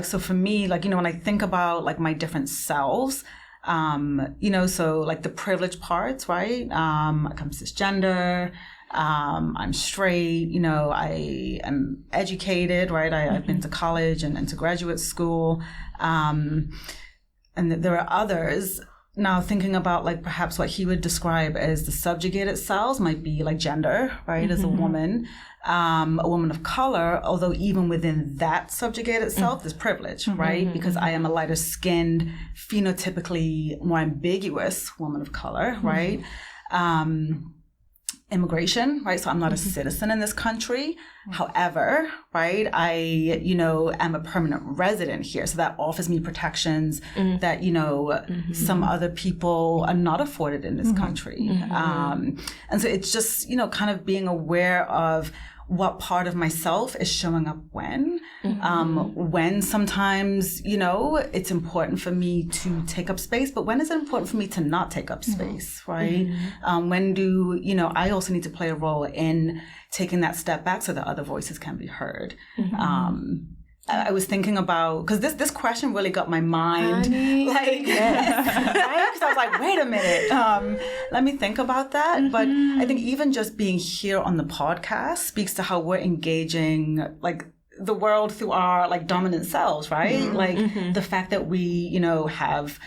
So for me, like, when I think about like my different selves, so like the privileged parts, right? I'm cisgender, I'm straight, I am educated, right? I've been to college and to graduate school. And there are others. Now thinking about like perhaps what he would describe as the subjugated cells might be like gender, right? As a woman of color, although even within that subjugated self, there's privilege, right? Because I am a lighter skinned, phenotypically more ambiguous woman of color, right? Immigration, right? So I'm not a citizen in this country. However, right, I, am a permanent resident here. So that offers me protections that, some other people are not afforded in this country. And so it's just, kind of being aware of what part of myself is showing up when sometimes, it's important for me to take up space, but when is it important for me to not take up space, right? When do, I also need to play a role in taking that step back so that other voices can be heard. I was thinking about, because this question really got my mind, right? Because I was like, wait a minute, let me think about that. But I think even just being here on the podcast speaks to how we're engaging, like, the world through our, like, dominant selves, right? Like, the fact that we, have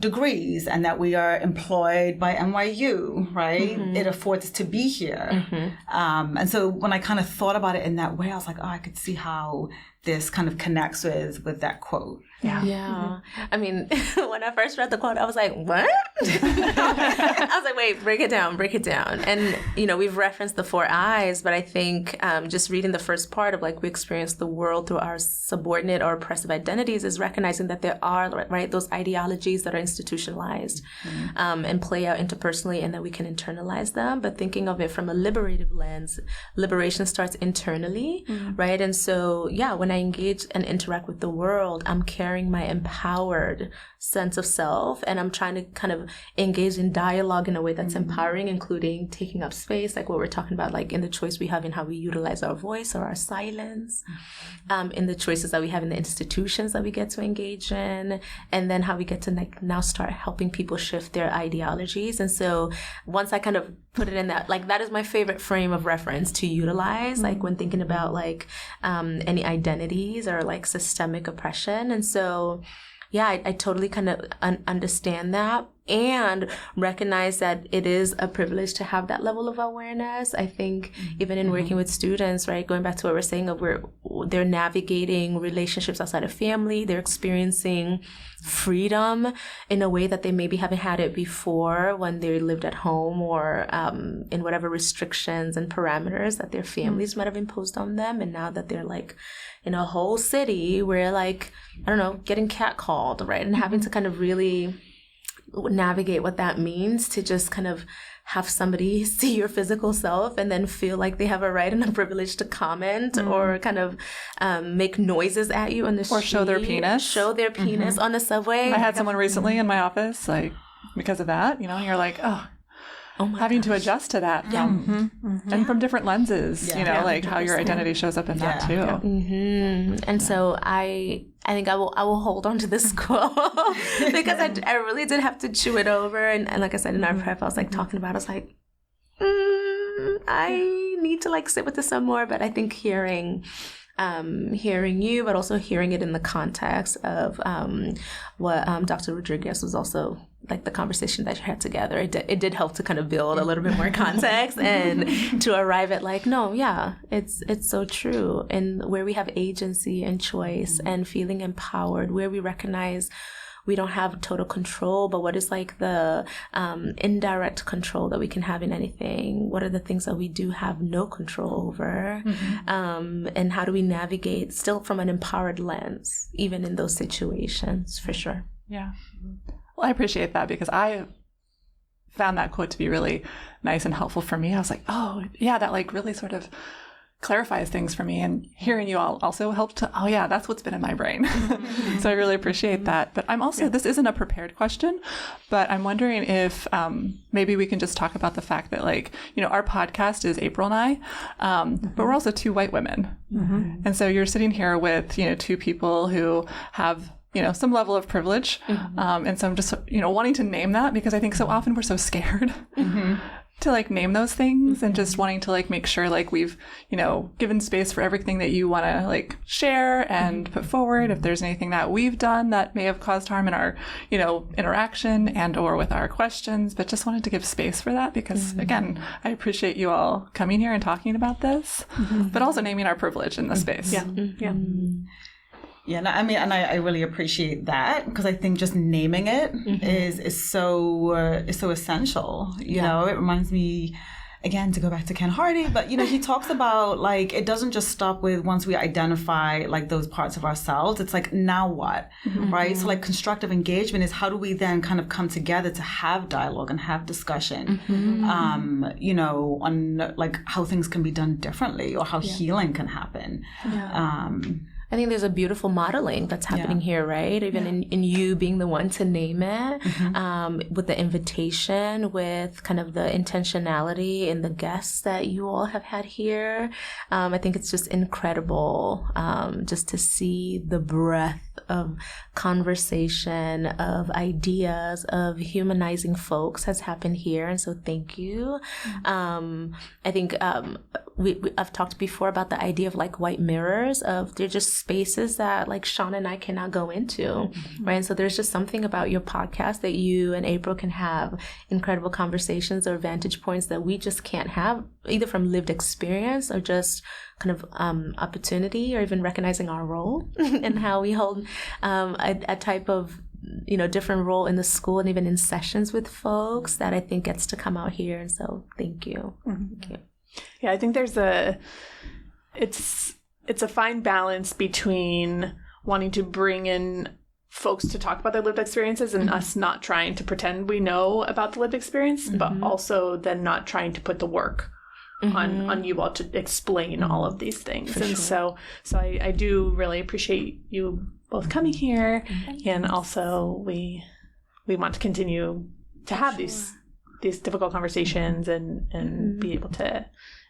degrees and that we are employed by NYU, right? It affords us to be here. And so when I kind of thought about it in that way, I was like, I could see how this kind of connects with that quote. Yeah. I mean, when I first read the quote, I was like, what? I was like, wait, break it down. And, we've referenced the 4 I's, but I think just reading the first part of like we experience the world through our subordinate or oppressive identities is recognizing that there are, right, those ideologies that are institutionalized and play out interpersonally and that we can internalize them. But thinking of it from a liberative lens, liberation starts internally, right? And so, when when I engage and interact with the world, I'm carrying my empowered sense of self, and I'm trying to kind of engage in dialogue in a way that's empowering, including taking up space, like what we're talking about, like in the choice we have in how we utilize our voice or our silence, in the choices that we have in the institutions that we get to engage in, and then how we get to like now start helping people shift their ideologies. And so once I kind of put it in that, like that is my favorite frame of reference to utilize, like when thinking about like any identities or like systemic oppression. And so yeah, I totally kind of understand that and recognize that it is a privilege to have that level of awareness. I think even in working with students, right, going back to what we're saying of where they're navigating relationships outside of family, they're experiencing freedom in a way that they maybe haven't had it before when they lived at home or in whatever restrictions and parameters that their families might have imposed on them. And now that they're like in a whole city where like, I don't know, getting catcalled, right, and having to kind of really navigate what that means to just kind of have somebody see your physical self and then feel like they have a right and a privilege to comment or kind of make noises at you on the street. Or show their penis. On the subway. I had someone recently in my office, like, because of that, you know, and you're like, having to adjust to that and from different lenses, you know, like 100%. How your identity shows up in that too. And so I think I will hold on to this quote because I really did have to chew it over. And like I said in our prep, I was like talking about it, I was like, I need to like sit with this some more. But I think hearing you, but also hearing it in the context of what Dr. Rodriguez was also like the conversation that you had together, it did help to kind of build a little bit more context and to arrive at like, no, yeah, it's so true. And where we have agency and choice and feeling empowered, where we recognize we don't have total control, but what is like the indirect control that we can have in anything? What are the things that we do have no control over? And how do we navigate still from an empowered lens, even in those situations, for sure. Yeah. Well, I appreciate that because I found that quote to be really nice and helpful for me. I was like, oh, yeah, that like really sort of clarifies things for me, and hearing you all also helped to, oh yeah, that's what's been in my brain. So I really appreciate that. But I'm also, this isn't a prepared question, but I'm wondering if maybe we can just talk about the fact that like, you know, our podcast is April and I, but we're also two white women. And so you're sitting here with, you know, two people who have, you know, some level of privilege. And so I'm just, you know, wanting to name that because I think so often we're so scared to like name those things and just wanting to like make sure like we've, you know, given space for everything that you want to like share and put forward. If there's anything that we've done that may have caused harm in our, you know, interaction and or with our questions, but just wanted to give space for that because again, I appreciate you all coming here and talking about this, but also naming our privilege in the space. Yeah, I mean, and I really appreciate that because I think just naming it is so essential. You know, it reminds me, again, to go back to Ken Hardy, but, you know, he talks about, like, it doesn't just stop with once we identify, like, those parts of ourselves. It's like, now what, right? So, like, constructive engagement is how do we then kind of come together to have dialogue and have discussion, you know, on, like, how things can be done differently or how healing can happen. I think there's a beautiful modeling that's happening here, right? Even in you being the one to name it, with the invitation, with kind of the intentionality in the guests that you all have had here. I think it's just incredible just to see the breadth of conversation, of ideas, of humanizing folks has happened here. And so thank you. I think I've talked before about the idea of like white mirrors, of they're just spaces that like Sean and I cannot go into, right? And so there's just something about your podcast that you and April can have incredible conversations or vantage points that we just can't have, either from lived experience or just kind of opportunity, or even recognizing our role and how we hold a type of, you know, different role in the school and even in sessions with folks that I think gets to come out here. And so thank you. Thank you. Yeah, I think it's a fine balance between wanting to bring in folks to talk about their lived experiences and us not trying to pretend we know about the lived experience, but also then not trying to put the work on you all to explain all of these things. So I do really appreciate you both coming here, and also we want to continue to have these difficult conversations and be able to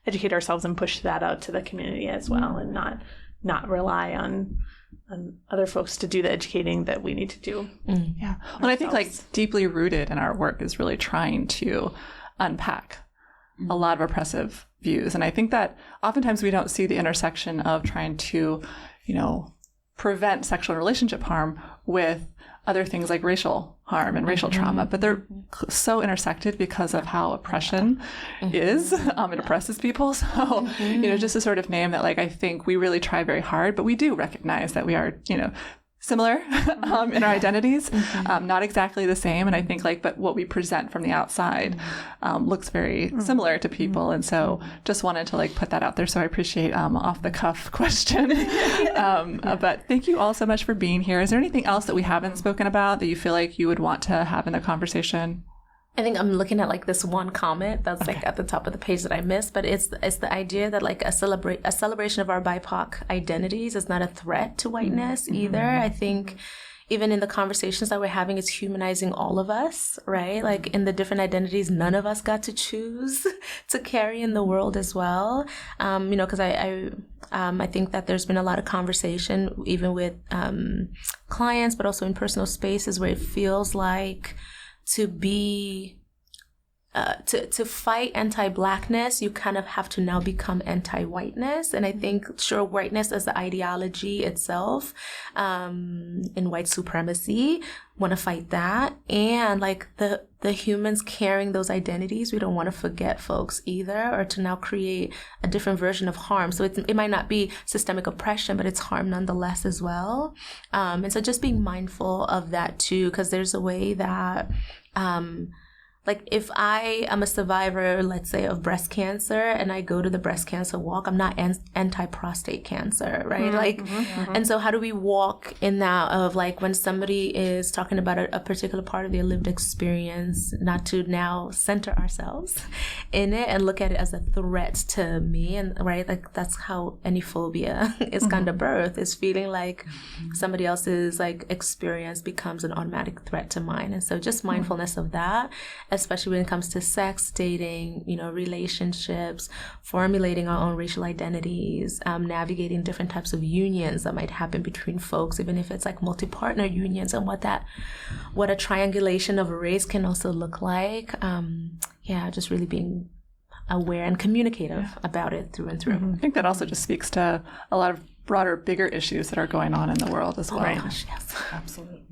educate ourselves and push that out to the community as well, and not rely on other folks to do the educating that we need to do. Yeah. Well, I think like deeply rooted in our work is really trying to unpack a lot of oppressive views. And I think that oftentimes we don't see the intersection of trying to, prevent sexual and relationship harm with other things like racial harm and racial trauma, but they're so intersected because of how oppression is. It oppresses people. So, just to sort of name that, like, I think we really try very hard, but we do recognize that we are, similar in our identities, not exactly the same. And I think but what we present from the outside looks very similar to people. And so just wanted to put that out there. So I appreciate off the cuff question. But thank you all so much for being here. Is there anything else that we haven't spoken about that you feel like you would want to have in the conversation? I think I'm looking at this one comment that's at the top of the page that I missed, but it's the idea that a celebration of our BIPOC identities is not a threat to whiteness either. I think even in the conversations that we're having, it's humanizing all of us, right? In the different identities, none of us got to choose to carry in the world as well. Because I think that there's been a lot of conversation even with clients, but also in personal spaces where it feels like to fight anti-Blackness, you kind of have to now become anti-whiteness. And I think, sure, whiteness as the ideology itself, in white supremacy, want to fight that. And the humans carrying those identities, we don't want to forget folks either, or to now create a different version of harm. So it might not be systemic oppression, but it's harm nonetheless as well. And so just being mindful of that too, because there's a way that, if I am a survivor, let's say, of breast cancer, and I go to the breast cancer walk, I'm not anti-prostate cancer, right? And so how do we walk in that of when somebody is talking about a particular part of their lived experience, not to now center ourselves in it and look at it as a threat to me, and that's how any phobia is kind of birthed, is feeling like somebody else's experience becomes an automatic threat to mine. And so just mindfulness of that, especially when it comes to sex, dating, relationships, formulating our own racial identities, navigating different types of unions that might happen between folks, even if it's multi-partner unions, and what a triangulation of race can also look like. Just really being aware and communicative about it through and through. I think that also just speaks to a lot of broader, bigger issues that are going on in the world as well. Oh my gosh, yes. Absolutely.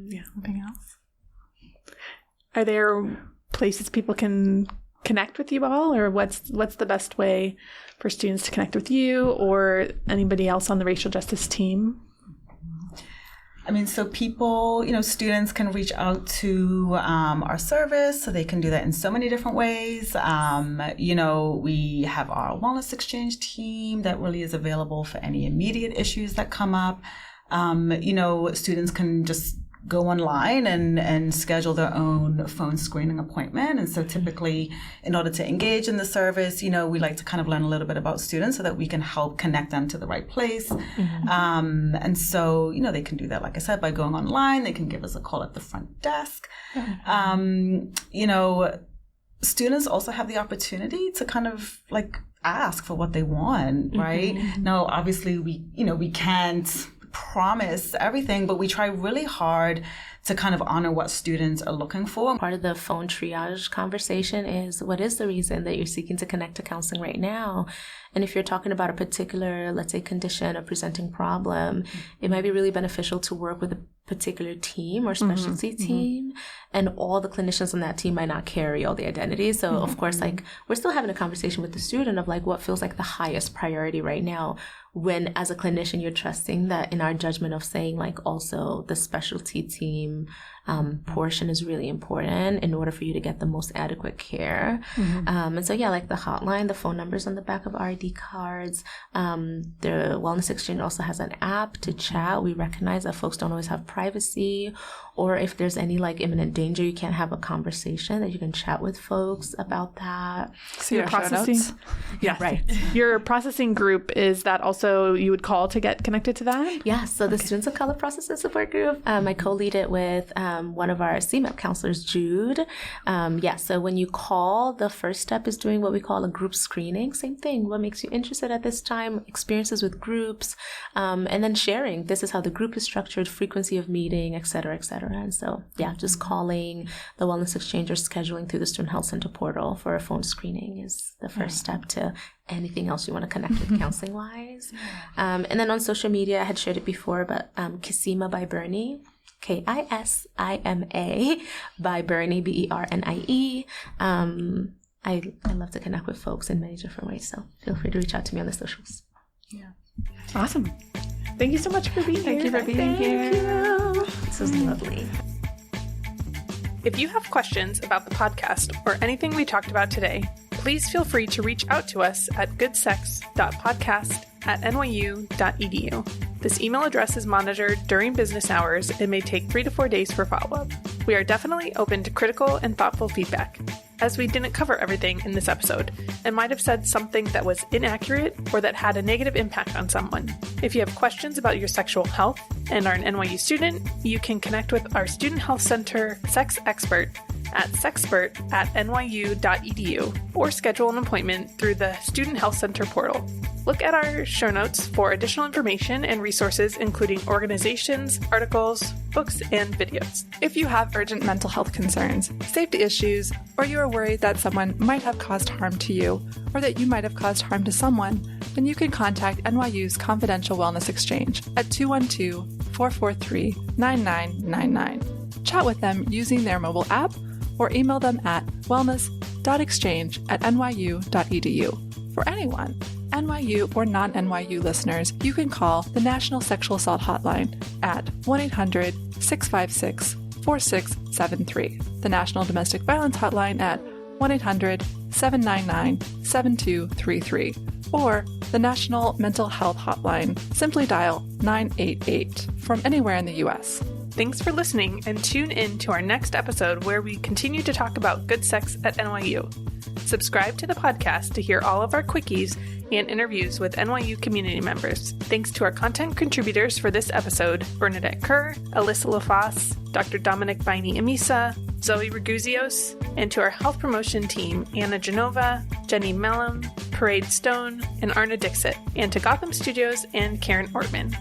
Yeah. Something else? Are there places people can connect with you all, or what's the best way for students to connect with you or anybody else on the racial justice team? So people, students can reach out to our service, so they can do that in so many different ways. We have our wellness exchange team that really is available for any immediate issues that come up. Students can just go online and schedule their own phone screening appointment. And so typically, in order to engage in the service, we like to kind of learn a little bit about students so that we can help connect them to the right place. And so, they can do that, like I said, by going online. They can give us a call at the front desk. Students also have the opportunity to kind of ask for what they want, right? Now, obviously, we can't promise everything, but we try really hard to kind of honor what students are looking for. Part of the phone triage conversation is, what is the reason that you're seeking to connect to counseling right now? And if you're talking about a particular, let's say, condition or presenting problem, it might be really beneficial to work with a particular team or specialty team. And all the clinicians on that team might not carry all the identities. So of course, we're still having a conversation with the student of what feels like the highest priority right now, when as a clinician, you're trusting that in our judgment of saying also the specialty team team portion is really important in order for you to get the most adequate care. And so, yeah, like the hotline, the phone numbers on the back of RD cards. The Wellness Exchange also has an app to chat. We recognize that folks don't always have privacy, or if there's any like imminent danger, you can't have a conversation, that you can chat with folks about that. So your processing, Yeah, right. Your processing group, is that also you would call to get connected to that? Yeah, so the Students of Color Processing Support Group, I co-lead it with one of our CMAP counselors, Jude. So when you call, the first step is doing what we call a group screening. Same thing, what makes you interested at this time, experiences with groups, and then sharing. This is how the group is structured, frequency of meeting, et cetera, et cetera. And so, yeah, just calling the Wellness Exchange or scheduling through the Student Health Center portal for a phone screening is the first step to anything else you want to connect with counseling wise. And then on social media, I had shared it before, but Kisima by Bernie, KISIMA by Bernie, BERNIE. I love to connect with folks in many different ways, so feel free to reach out to me on the socials. Yeah. Awesome. Thank you so much for being here. Thank you for being here. This was lovely. If you have questions about the podcast or anything we talked about today, please feel free to reach out to us at goodsex.podcast@nyu.edu. This email address is monitored during business hours and may take 3 to 4 days for follow-up. We are definitely open to critical and thoughtful feedback, as we didn't cover everything in this episode and might have said something that was inaccurate or that had a negative impact on someone. If you have questions about your sexual health and are an NYU student, you can connect with our Student Health Center sex expert at sexpert@nyu.edu or schedule an appointment through the Student Health Center portal. Look at our show notes for additional information and resources, including organizations, articles, books, and videos. If you have urgent mental health concerns, safety issues, or you are worried that someone might have caused harm to you, or that you might have caused harm to someone, then you can contact NYU's Confidential Wellness Exchange at 212-443-9999. Chat with them using their mobile app or email them at wellness.exchange@nyu.edu. For anyone, NYU or non-NYU listeners, you can call the National Sexual Assault Hotline at 1-800-656-4673, the National Domestic Violence Hotline at 1-800-799-7233, or the National Mental Health Hotline. Simply dial 988 from anywhere in the U.S. Thanks for listening, and tune in to our next episode where we continue to talk about good sex at NYU. Subscribe to the podcast to hear all of our quickies and interviews with NYU community members. Thanks to our content contributors for this episode, Bernadette Kerr, Alyssa LaFosse, Dr. Dominic Baini-Amisa, Zoe Raguzios, and to our health promotion team, Anna Genova, Jenny Mellum, Parade Stone, and Arna Dixit, and to Gotham Studios and Karen Ortman.